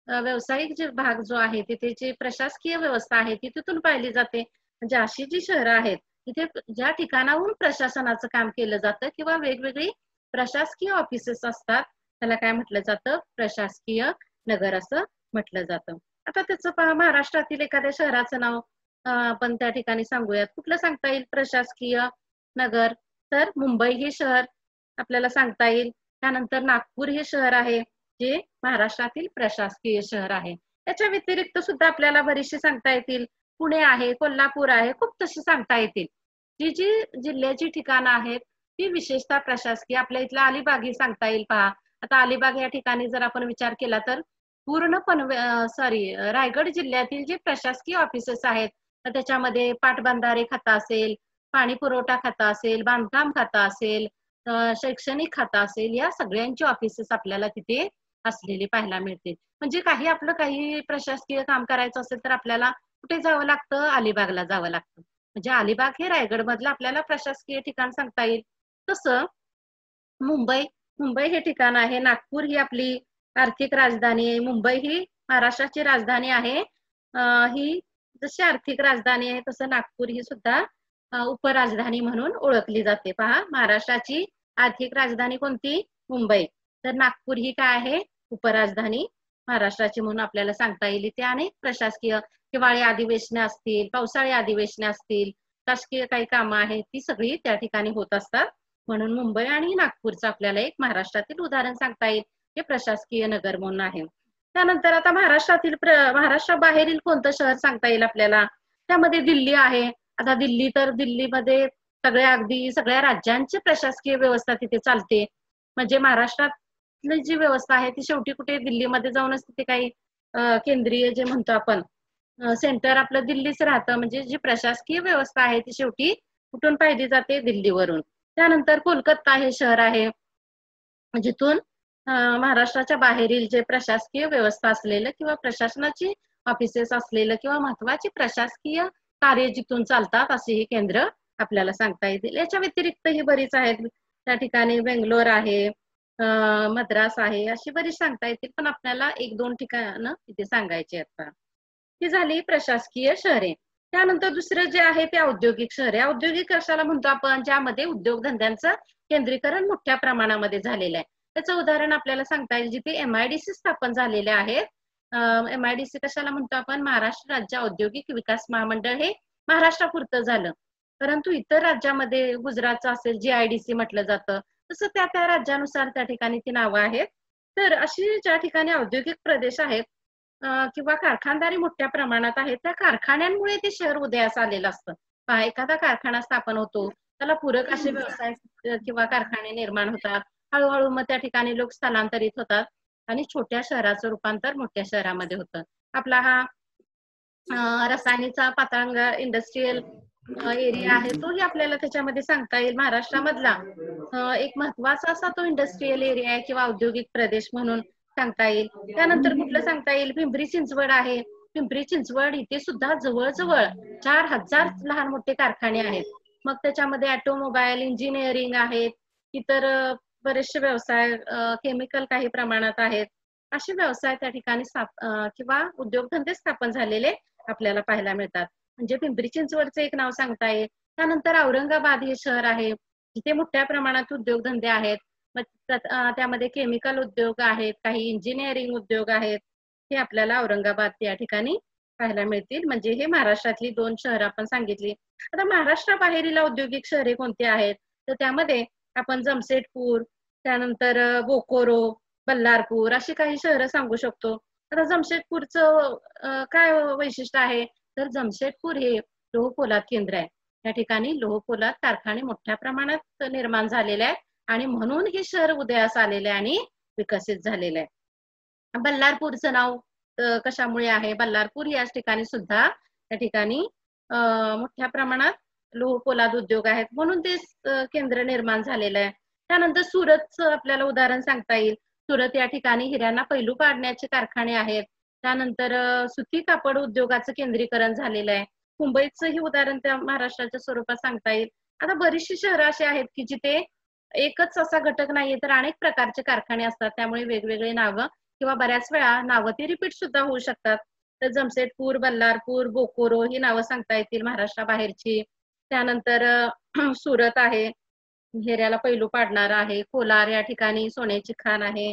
Speaker 1: व्यावसायिक जे भाग जो आहे तिथे जी प्रशासकीय व्यवस्था आहे ती तिथून पाहिली जाते. म्हणजे अशी जी शहरं आहेत तिथे ज्या ठिकाणाहून प्रशासनाचं काम केलं जातं किंवा वेगवेगळी प्रशासकीय ऑफिसेस असतात, त्याला काय म्हटलं जातं, प्रशासकीय नगर असं म्हटलं जातं. आता त्याचं पहा, महाराष्ट्रातील एखाद्या शहराचं नाव आपण त्या ठिकाणी सांगूयात. कुठलं सांगता येईल प्रशासकीय नगर, तर मुंबई हे शहर आपल्याला सांगता येईल. त्यानंतर नागपूर हे शहर आहे जे महाराष्ट्रातील प्रशासकीय शहर आहे. त्याच्या व्यतिरिक्त सुद्धा आपल्याला बरीचशी सांगता येतील. पुणे आहे, कोल्हापूर आहे, खूप तशी सांगता येतील. जी जी जिल्ह्याची ठिकाणं आहेत ती विशेषतः प्रशासकीय. आपल्या इथला अलिबाग ही सांगता येईल पहा. आता अलिबाग या ठिकाणी जर आपण विचार केला तर पूर्ण रायगड जिल्ह्यातील जे प्रशासकीय ऑफिसेस आहेत त्याच्यामध्ये पाटबंधारे खातं असेल, पाणी पुरवठा खातं असेल, बांधकाम खातं असेल, शैक्षणिक खातं असेल, या सगळ्यांची ऑफिसेस आपल्याला तिथे असलेली पाहायला मिळते. म्हणजे काही प्रशासकीय काम करायचं असेल तर आपल्याला कुठे जावं लागतं, अलिबागला जावं लागतं. म्हणजे अलिबाग हे रायगड मधलं आपल्याला प्रशासकीय ठिकाण सांगता येईल. तसं मुंबई मुंबई हे ठिकाण आहे. नागपूर ही आपली आर्थिक राजधानी आहे. मुंबई ही महाराष्ट्राची राजधानी आहे. ही जशी आर्थिक राजधानी आहे तसं नागपूर ही सुद्धा उपराजधानी म्हणून ओळखली जाते. पहा, महाराष्ट्राची आर्थिक राजधानी कोणती, मुंबई, तर नागपूर ही काय आहे, उपराजधानी महाराष्ट्राची म्हणून आपल्याला सांगता येईल. इथे अनेक प्रशासकीय हिवाळी अधिवेशने असतील, पावसाळी अधिवेशने असतील, शासकीय काही कामं आहेत ती सगळी त्या ठिकाणी होत असतात. म्हणून मुंबई आणि नागपूरचं आपल्याला एक महाराष्ट्रातील उदाहरण सांगता येईल, हे प्रशासकीय नगर म्हणून आहे. त्यानंतर आता महाराष्ट्राबाहेरील कोणतं शहर सांगता येईल आपल्याला, त्यामध्ये दिल्ली आहे. आता दिल्लीमध्ये अगदी सगळ्या राज्यांची प्रशासकीय व्यवस्था तिथे चालते. म्हणजे महाराष्ट्रातली जी व्यवस्था आहे ती शेवटी कुठे दिल्लीमध्ये जाऊनच तिथे काही केंद्रीय जे म्हणतो आपण सेंटर आपलं दिल्लीच राहतं. म्हणजे जी प्रशासकीय व्यवस्था आहे ती शेवटी कुठून पाहिली जाते, दिल्लीवरून. त्यानंतर कोलकाता हे शहर आहे, जिथून महाराष्ट्राच्या बाहेरील जे प्रशासकीय व्यवस्था असलेलं किंवा प्रशासनाची ऑफिसेस असलेलं किंवा महत्वाची प्रशासकीय कार्य जिथून चालतात असे हे केंद्र आपल्याला सांगता येतील. याच्या व्यतिरिक्त ही बरीच आहेत. त्या ठिकाणी बेंगलोर आहे, मद्रास आहे, अशी बरीच सांगता येतील. पण आपल्याला 1-2 ठिकाणं इथे सांगायची आहेत. ही झाली प्रशासकीय शहरे. त्यानंतर दुसरं जे आहे ते औद्योगिक शहरे. औद्योगिक कशाला म्हणतो आपण, ज्यामध्ये उद्योगधंद्यांचं केंद्रीकरण मोठ्या प्रमाणामध्ये झालेलं आहे. त्याचं उदाहरण आपल्याला सांगता येईल, जिथे MIDC स्थापन झालेले आहेत. MIDC कशाला म्हणतो आपण, महाराष्ट्र राज्य औद्योगिक विकास महामंडळ, हे महाराष्ट्रापुरतं झालं. परंतु इतर राज्यामध्ये गुजरातचं असेल GIDC म्हटलं जातं, तसं त्या त्या राज्यानुसार त्या ठिकाणी ती नावं आहेत. तर अशी ज्या ठिकाणी औद्योगिक प्रदेश आहेत किंवा कारखानदारी मोठ्या प्रमाणात आहे, त्या कारखान्यांमुळे ते शहर उदयास आलेलं असतं. पहा, एखादा कारखाना स्थापन होतो, त्याला पूरक असे व्यवसाय किंवा कारखाने निर्माण होतात. हळूहळू मग त्या ठिकाणी लोक स्थलांतरित होतात आणि छोट्या शहराचं रूपांतर मोठ्या शहरामध्ये होतं. आपला हा रसायनीचा पातळगंगा इंडस्ट्रीयल एरिया आहे, तोही आपल्याला त्याच्यामध्ये सांगता येईल. महाराष्ट्रामधला एक महत्वाचा असा तो इंडस्ट्रीयल एरिया आहे किंवा औद्योगिक प्रदेश म्हणून सांगता येईल. त्यानंतर कुठलं सांगता येईल? पिंपरी चिंचवड आहे. पिंपरी चिंचवड इथे सुद्धा जवळजवळ 4,000 लहान मोठे कारखाने आहेत. मग त्याच्यामध्ये ऑटोमोबाईल, इंजिनिअरिंग आहेत, इतर बरेचसे व्यवसाय, केमिकल काही प्रमाणात आहेत. असे व्यवसाय त्या ठिकाणी किंवा उद्योगधंदे स्थापन झालेले आपल्याला पाहायला मिळतात. म्हणजे पिंपरी चिंचवडचं एक नाव सांगता येईल. त्यानंतर औरंगाबाद हे शहर आहे, जिथे मोठ्या प्रमाणात उद्योगधंदे आहेत. मग त्यामध्ये केमिकल उद्योग आहेत, काही इंजिनिअरिंग उद्योग आहेत. हे आपल्याला औरंगाबाद या ठिकाणी पाहायला मिळतील. म्हणजे हे महाराष्ट्रातली 2 शहरं आपण सांगितली. आता महाराष्ट्राबाहेरील औद्योगिक शहरे कोणती आहेत? तर त्यामध्ये आपण जमशेदपूर, त्यानंतर बोकोरो, बल्लारपूर अशी काही शहरं सांगू शकतो. आता जमशेदपूरचं काय वैशिष्ट्य आहे? तर जमशेदपूर हे लोहपोलाद केंद्र आहे. त्या ठिकाणी लोहपोलाद कारखाने मोठ्या प्रमाणात निर्माण झालेले आहेत आणि म्हणून हे शहर उदयास आलेले आणि विकसित झालेले आहे. बल्लारपूरचं नाव कशामुळे आहे? बल्लारपूर याच ठिकाणी सुद्धा त्या ठिकाणी मोठ्या प्रमाणात लोहपोलाद उद्योग आहेत, म्हणून ते केंद्र निर्माण झालेलं आहे. त्यानंतर सुरतचं आपल्याला उदाहरण सांगता येईल. सुरत या ठिकाणी हिऱ्यांना पैलू पाडण्याचे कारखाने आहेत. त्यानंतर सुती कापड उद्योगाचं केंद्रीकरण झालेलं आहे. मुंबईचं हे उदाहरण त्या महाराष्ट्राच्या स्वरूपात सांगता येईल. आता बरीचशी शहरं अशी आहेत की जिथे एकच असा घटक नाहीये, तर अनेक प्रकारचे कारखाने असतात. त्यामुळे वेगवेगळे नावं किंवा बऱ्याच वेळा नावं ती रिपीट सुद्धा होऊ शकतात. तर जमशेदपूर, बल्लारपूर, बोकोरो ही नावं सांगता येतील महाराष्ट्राबाहेरची. त्यानंतर सुरत आहे, हिऱ्याला पैलू पाडणार आहे. कोलार या ठिकाणी सोन्याची खाण आहे.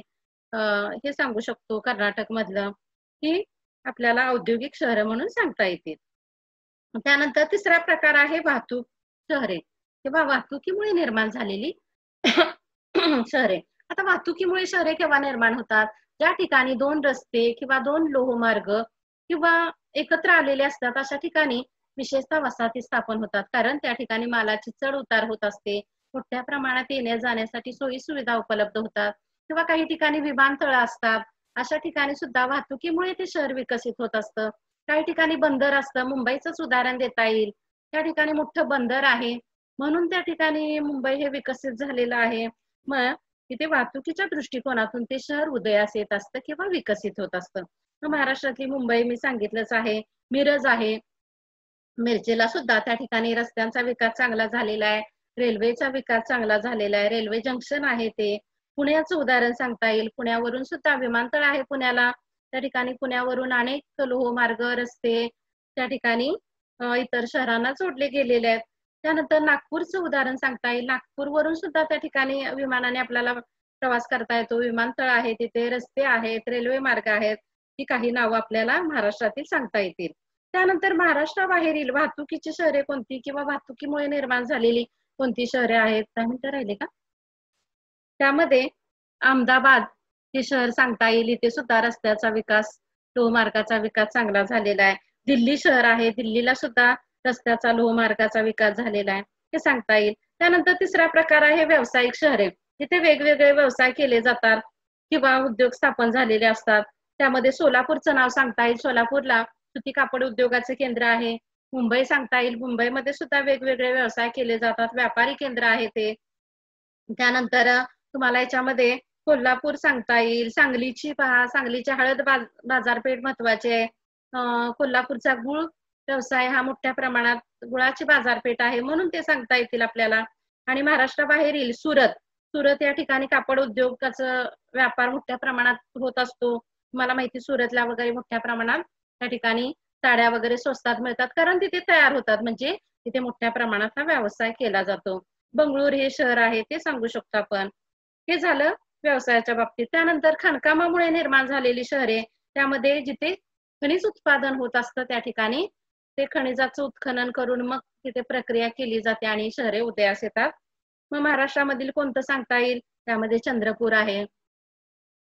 Speaker 1: हे सांगू शकतो कर्नाटक मधलं. ही आपल्याला औद्योगिक शहरं म्हणून सांगता येतील. त्यानंतर तिसरा प्रकार आहे वाहतूक शहरे किंवा वाहतुकीमुळे निर्माण झालेली शहरे. आता वाहतुकीमुळे शहरे केव्हा निर्माण होतात? ज्या ठिकाणी 2 रस्ते किंवा 2 लोहमार्ग किंवा एकत्र आलेले असतात, अशा ठिकाणी विशेषतः वसाहती स्थापन होतात. कारण त्या ठिकाणी मालाची चढ उतार होत असते. मोठ्या प्रमाणात येण्या जाण्यासाठी सोयी सुविधा उपलब्ध होतात किंवा काही ठिकाणी विमानतळ असतात. अशा ठिकाणी सुद्धा वाहतुकीमुळे ते शहर विकसित होत असतं. काही ठिकाणी बंदर असतं. मुंबईचंच उदाहरण देता येईल. त्या ठिकाणी मोठं बंदर आहे, म्हणून त्या ठिकाणी मुंबई हे विकसित झालेलं आहे. मग तिथे वाहतुकीच्या दृष्टिकोनातून ते शहर उदयास येत असतं किंवा विकसित होत असतं. महाराष्ट्रातली मुंबई मी सांगितलंच आहे. मिरज आहे. मिरजेला सुद्धा त्या ठिकाणी रस्त्यांचा विकास चांगला झालेला आहे. रेल्वेचा विकास चांगला झालेला आहे. रेल्वे जंक्शन आहे ते. पुण्याचं उदाहरण सांगता येईल. पुण्यावरून सुद्धा विमानतळ आहे पुण्याला. त्या ठिकाणी पुण्यावरून अनेक लोहमार्ग, रस्ते त्या ठिकाणी इतर शहरांना जोडले गेलेले आहेत. त्यानंतर नागपूरचं उदाहरण सांगता येईल. नागपूरवरून सुद्धा त्या ठिकाणी विमानाने आपल्याला प्रवास करता येतो. विमानतळ आहे तिथे, रस्ते आहेत, रेल्वे मार्ग आहेत. ही काही नावं आपल्याला महाराष्ट्रातील सांगता येतील. त्यानंतर महाराष्ट्राबाहेरील वाहतुकीची शहरे कोणती किंवा वाहतुकीमुळे निर्माण झालेली कोणती शहरे आहेत? 10 मिनिटं राहिले का? त्यामध्ये अहमदाबाद हे शहर सांगता येईल. इथे सुद्धा रस्त्याचा विकास, लोहमार्गाचा विकास चांगला झालेला आहे. दिल्ली शहर आहे. दिल्लीला सुद्धा रस्त्याचा, लोहमार्गाचा विकास झालेला आहे, हे सांगता येईल. त्यानंतर तिसरा प्रकार आहे व्यावसायिक शहरे. तिथे वेगवेगळे व्यवसाय केले जातात किंवा उद्योग स्थापन झालेले असतात. त्यामध्ये सोलापूरचं नाव सांगता येईल. सोलापूरला सुती कापड उद्योगाचे केंद्र आहे. मुंबई सांगता येईल. मुंबईमध्ये सुद्धा वेगवेगळे व्यवसाय केले जातात. व्यापारी केंद्र आहे ते. त्यानंतर तुम्हाला याच्यामध्ये कोल्हापूर सांगता येईल. सांगलीची पहा, सांगलीची हळद बाजारपेठ महत्वाची आहे. कोल्हापूरचा गुळ व्यवसाय हा मोठ्या प्रमाणात गुळाची बाजारपेठ आहे, म्हणून ते सांगता येतील आपल्याला. आणि महाराष्ट्राबाहेरील सुरत, सुरत या ठिकाणी कापड उद्योगाचा व्यापार मोठ्या प्रमाणात होत असतो. तुम्हाला माहिती, सुरतला वगैरे मोठ्या प्रमाणात त्या ठिकाणी साड्या वगैरे स्वस्तात मिळतात, कारण तिथे तयार होतात. म्हणजे तिथे मोठ्या प्रमाणात हा व्यवसाय केला जातो. बंगळूर हे शहर आहे, ते सांगू शकतो आपण. हे झालं व्यवसायाच्या बाबतीत. त्यानंतर खाणकामामुळे निर्माण झालेली शहरे, त्यामध्ये जिथे खनिज उत्पादन होत असतं त्या ठिकाणी ते खनिजाचं उत्खनन करून मग तिथे प्रक्रिया केली जाते आणि शहरे उदयास येतात. मग महाराष्ट्रामधील कोणतं सांगता येईल? त्यामध्ये चंद्रपूर आहे,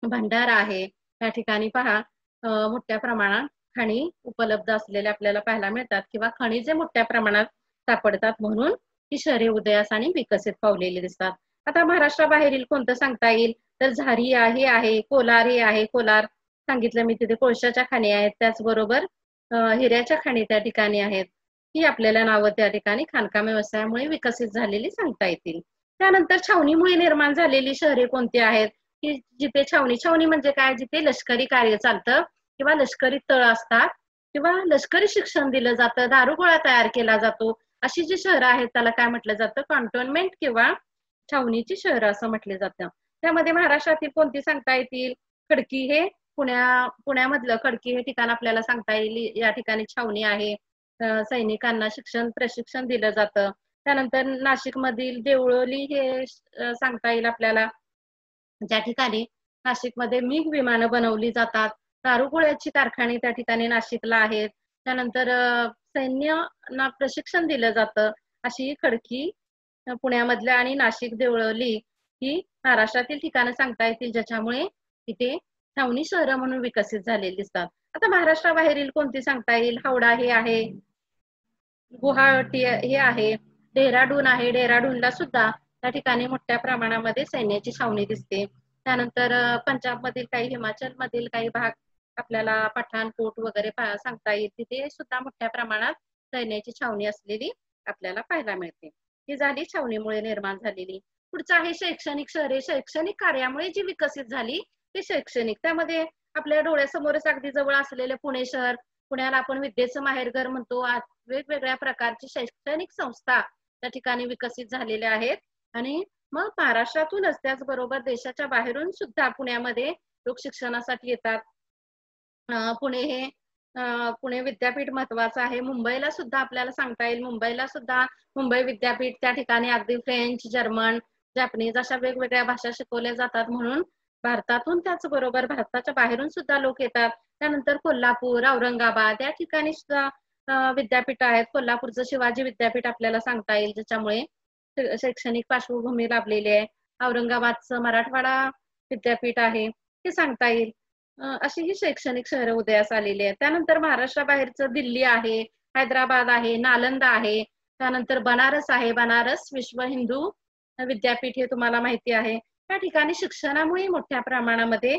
Speaker 1: भंडारा आहे. त्या ठिकाणी पहा मोठ्या प्रमाणात खणी उपलब्ध असलेले आपल्याला पाहायला मिळतात किंवा खनिजे मोठ्या प्रमाणात सापडतात म्हणून ही शहरे उदयास आणि विकसित पावलेली दिसतात. आता महाराष्ट्राबाहेरील कोणतं सांगता येईल तर झारिया हे आहे, कोलार हे आहे. कोलार सांगितलं मी, तिथे कोळशाच्या खाणी आहेत, त्याचबरोबर हिऱ्याच्या खाणी त्या ठिकाणी आहेत. ही आपल्याला नावं त्या ठिकाणी खाणकाम व्यवसायामुळे विकसित झालेली सांगता येतील. त्यानंतर छावणीमुळे निर्माण झालेली शहरे कोणती आहेत की जिथे छावणी म्हणजे काय, जिथे लष्करी कार्य चालतं किंवा लष्करी तळ असतात किंवा लष्करी शिक्षण दिलं जातं, दारुगोळा तयार केला जातो, अशी जी शहरं आहेत त्याला काय म्हटलं जातं, कॉन्टोनमेंट किंवा छावणीची शहरं असं म्हटले जातं. त्यामध्ये महाराष्ट्रातील कोणती सांगता येतील, खडकी हे पुण्यामधलं खडकी हे ठिकाण आपल्याला सांगता येईल. या ठिकाणी छावणी आहे, सैनिकांना प्रशिक्षण दिलं जातं. त्यानंतर नाशिक मधील देवळोली हे सांगता येईल आपल्याला, ज्या ठिकाणी नाशिकमध्ये मिग विमानं बनवली जातात. दारुगोळ्याची कारखाने त्या ठिकाणी नाशिकला आहेत. त्यानंतर सैन्यांना प्रशिक्षण दिलं जातं. अशी खडकी पुण्यामधल्या आणि नाशिक देवळोली ही महाराष्ट्रातील ठिकाणं सांगता येतील, ज्याच्यामुळे तिथे छावणी शहरं म्हणून विकसित झालेली दिसतात. आता महाराष्ट्राबाहेरील कोणती सांगता येईल, हावडा हे आहे, गुवाहाटी हे आहे, डेहराडून आहे. डेहराडूनला सुद्धा त्या ठिकाणी मोठ्या प्रमाणामध्ये सैन्याची छावणी दिसते. त्यानंतर पंजाब मधील काही, हिमाचल मधील काही भाग आपल्याला पठाणकोट वगैरे सांगता येईल, तिथे सुद्धा मोठ्या प्रमाणात सैन्याची छावणी असलेली आपल्याला पाहायला मिळते. ही झाली छावणीमुळे निर्माण झालेली. पुढचं आहे शैक्षणिक शहरे. शैक्षणिक कार्यामुळे जी विकसित झाली ते शैक्षणिक, त्यामध्ये आपल्या डोळ्यासमोरच अगदी जवळ असलेले पुणे शहर, पुण्याला आपण विद्येचं माहेरघर म्हणतो. वेगवेगळ्या प्रकारची शैक्षणिक संस्था त्या ठिकाणी विकसित झालेल्या आहेत आणि मग महाराष्ट्रातूनच त्याचबरोबर देशाच्या बाहेरून सुद्धा पुण्यामध्ये लोक शिक्षणासाठी येतात. पुणे विद्यापीठ महत्वाचं आहे. मुंबईला सुद्धा आपल्याला सांगता येईल, मुंबईला सुद्धा मुंबई विद्यापीठ, त्या ठिकाणी अगदी फ्रेंच, जर्मन, जॅपनीज अशा वेगवेगळ्या भाषा शिकवल्या जातात म्हणून भारतातून त्याचबरोबर भारताच्या बाहेरून सुद्धा लोक येतात. त्यानंतर कोल्हापूर, औरंगाबाद या ठिकाणी सुद्धा विद्यापीठ आहेत. कोल्हापूरचं शिवाजी विद्यापीठ आपल्याला सांगता येईल, ज्याच्यामुळे शैक्षणिक पार्श्वभूमी लाभलेली आहे. औरंगाबादचं मराठवाडा विद्यापीठ आहे हे सांगता येईल. अशी ही शैक्षणिक शहरं उदयास आलेली आहेत. त्यानंतर महाराष्ट्राबाहेरचं दिल्ली आहे, हैदराबाद आहे, नालंदा आहे, त्यानंतर बनारस आहे. बनारस विश्व हिंदू विद्यापीठ हे तुम्हाला माहिती आहे. त्या ठिकाणी शिक्षणामुळे मोठ्या प्रमाणामध्ये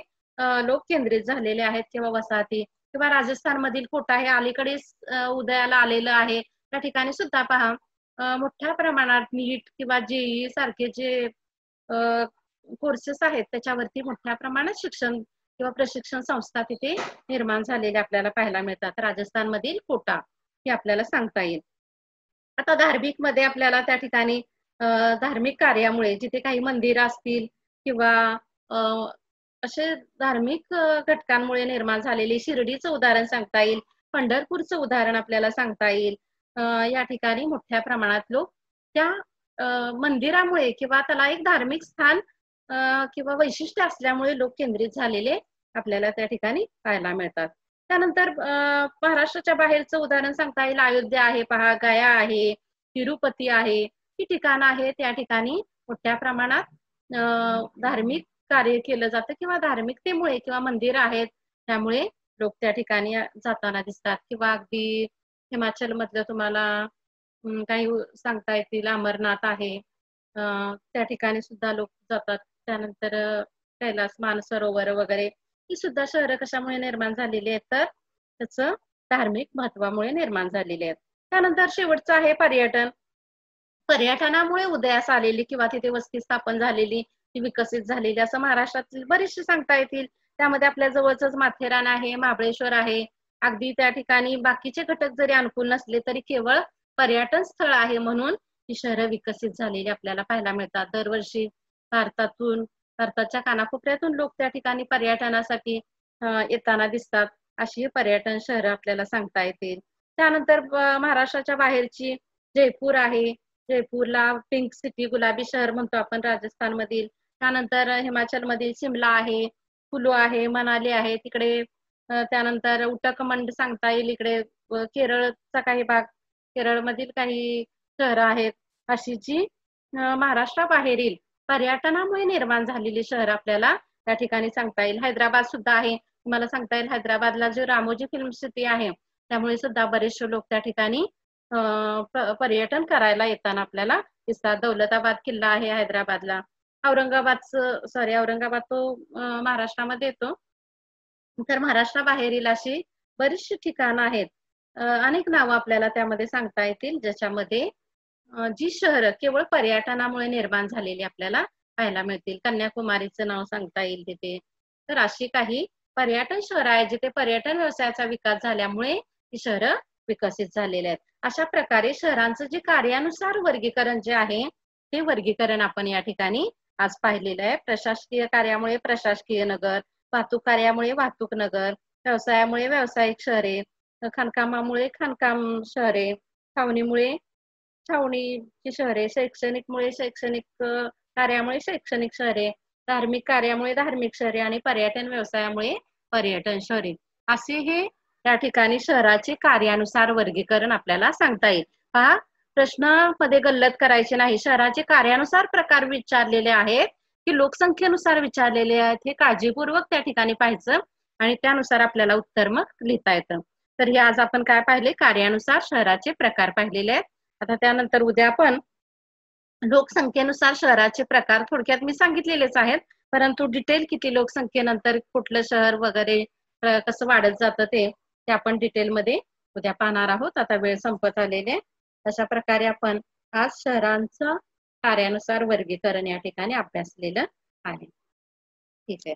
Speaker 1: लोक केंद्रित झालेले आहेत किंवा वसाहती, किंवा राजस्थान मधील कोटा हे अलीकडेच उदयाला आलेलं आहे. त्या ठिकाणी सुद्धा पहा मोठ्या प्रमाणात नीट किंवा जेईई सारखे जे कोर्सेस आहेत त्याच्यावरती मोठ्या प्रमाणात शिक्षण किंवा प्रशिक्षण संस्था तिथे निर्माण झालेल्या आपल्याला पाहायला मिळतात. राजस्थान मधील कोटा हे आपल्याला सांगता येईल. आता धार्मिक मध्ये आपल्याला त्या ठिकाणी धार्मिक कार्यामुळे जिथे काही मंदिर असतील किंवा असे धार्मिक घटकांमुळे निर्माण झालेली शिर्डीचं उदाहरण सांगता येईल, पंढरपूरचं उदाहरण आपल्याला सांगता येईल. या ठिकाणी मोठ्या प्रमाणात लोक त्या मंदिरामुळे किंवा त्याला एक धार्मिक स्थान किंवा वैशिष्ट्य असल्यामुळे लोक केंद्रित झालेले आपल्याला त्या ठिकाणी पाहायला मिळतात. त्यानंतर महाराष्ट्राच्या बाहेरचं उदाहरण सांगता येईल, अयोध्या आहे पहा, गया आहे, तिरुपती आहे, ही ठिकाणं आहेत. त्या ठिकाणी मोठ्या प्रमाणात धार्मिक कार्य केलं जातं किंवा धार्मिकतेमुळे किंवा मंदिर आहेत त्यामुळे लोक त्या ठिकाणी जाताना दिसतात. किंवा अगदी हिमाचल मधलं तुम्हाला काही सांगता येतील, अमरनाथ आहे, त्या ठिकाणी सुद्धा लोक जातात. त्यानंतर कैलास मानसरोवर वगैरे ही सुद्धा शहरं कशामुळे निर्माण झालेली आहेत तर त्याचं धार्मिक महत्वामुळे निर्माण झालेली आहेत. त्यानंतर शेवटचं आहे पर्यटन. पर्यटनामुळे उदयास आलेली किंवा तिथे वस्ती स्थापन झालेली, ती विकसित झालेली असं महाराष्ट्रातील बरेचसे सांगता येतील. त्यामध्ये आपल्या जवळच माथेरान आहे, महाबळेश्वर आहे. अगदी त्या ठिकाणी बाकीचे घटक जरी अनुकूल नसले तरी केवळ पर्यटन स्थळ आहे म्हणून ही शहरं विकसित झालेली आपल्याला पाहायला मिळतात. दरवर्षी भारताच्या कानाकोपऱ्यातून लोक त्या ठिकाणी पर्यटनासाठी येताना दिसतात. अशी पर्यटन शहरं आपल्याला सांगता येतील. त्यानंतर महाराष्ट्राच्या बाहेरची जयपूर आहे, जयपूरला पिंक सिटी, गुलाबी शहर म्हणतो आपण राजस्थान मधील. त्यानंतर हिमाचल मधील शिमला आहे, कुलू आहे, मनाली आहे तिकडे. त्यानंतर उटकमंड सांगता येईल इकडे. केरळचा काही भाग, केरळ मधील काही शहरं आहेत. अशी जी महाराष्ट्राबाहेरील पर्यटनामुळे निर्माण झालेली शहर आपल्याला त्या ठिकाणी सांगता येईल. हैदराबाद सुद्धा आहे, तुम्हाला सांगता येईल हैदराबादला जो रामोजी फिल्म सिटी आहे त्यामुळे सुद्धा बरेचसे लोक त्या ठिकाणी पर्यटन करायला येताना आपल्याला दिसतात. दौलताबाद किल्ला आहे हैदराबादला. औरंगाबाद तो महाराष्ट्रामध्ये येतो. तर महाराष्ट्राबाहेरील अशी बरीचशी ठिकाणं आहेत. अनेक नावं आपल्याला त्यामध्ये सांगता येतील, ज्याच्यामध्ये जी शहरं केवळ पर्यटनामुळे निर्माण झालेली आपल्याला पाहायला मिळतील. कन्याकुमारीचं नाव सांगता येईल तिथे. तर अशी काही पर्यटन शहरं आहेत जिथे पर्यटन व्यवसायाचा विकास झाल्यामुळे ही शहरं विकसित झालेली आहेत. अशा प्रकारे शहरांचं जे कार्यानुसार वर्गीकरण जे आहे ते वर्गीकरण आपण या ठिकाणी आज पाहिलेलं आहे. प्रशासकीय कार्यामुळे प्रशासकीय नगर, वाहतूक कार्यामुळे वाहतूक नगर, व्यवसायामुळे व्यावसायिक शहरे, खाणकामामुळे खाणकाम शहरे, छावणीमुळे छावणीची शहरे, शैक्षणिकमुळे शैक्षणिक कार्यामुळे शैक्षणिक शहरे, धार्मिक कार्यामुळे धार्मिक शहरे आणि पर्यटन व्यवसायामुळे पर्यटन शहरे, असे हे त्या ठिकाणी शहराचे कार्यानुसार वर्गीकरण आपल्याला सांगता येईल. पहा, प्रश्नामध्ये गल्लत करायचे नाही. शहराचे कार्यानुसार प्रकार विचारलेले आहेत की लोकसंख्येनुसार विचारलेले आहेत, हे काळजीपूर्वक त्या ठिकाणी पाहायचं आणि त्यानुसार आपल्याला उत्तर मग लिहिता येतं. तर हे आज आपण काय पाहिले, कार्यानुसार शहराचे प्रकार पाहिलेले आहेत. आता त्यानंतर उद्या आपण लोकसंख्येनुसार शहराचे प्रकार थोडक्यात मी सांगितलेलेच आहेत, परंतु डिटेल किती लोकसंख्येनंतर कुठलं शहर वगैरे कसं वाढत जातं ते आपण डिटेलमध्ये उद्या पाहणार आहोत. आता वेळ संपत आलेले. अशा प्रकारे आपण आज शहरांचं कार्यानुसार वर्गीकरण या ठिकाणी अभ्यासलेलं आहे. ठीक आहे.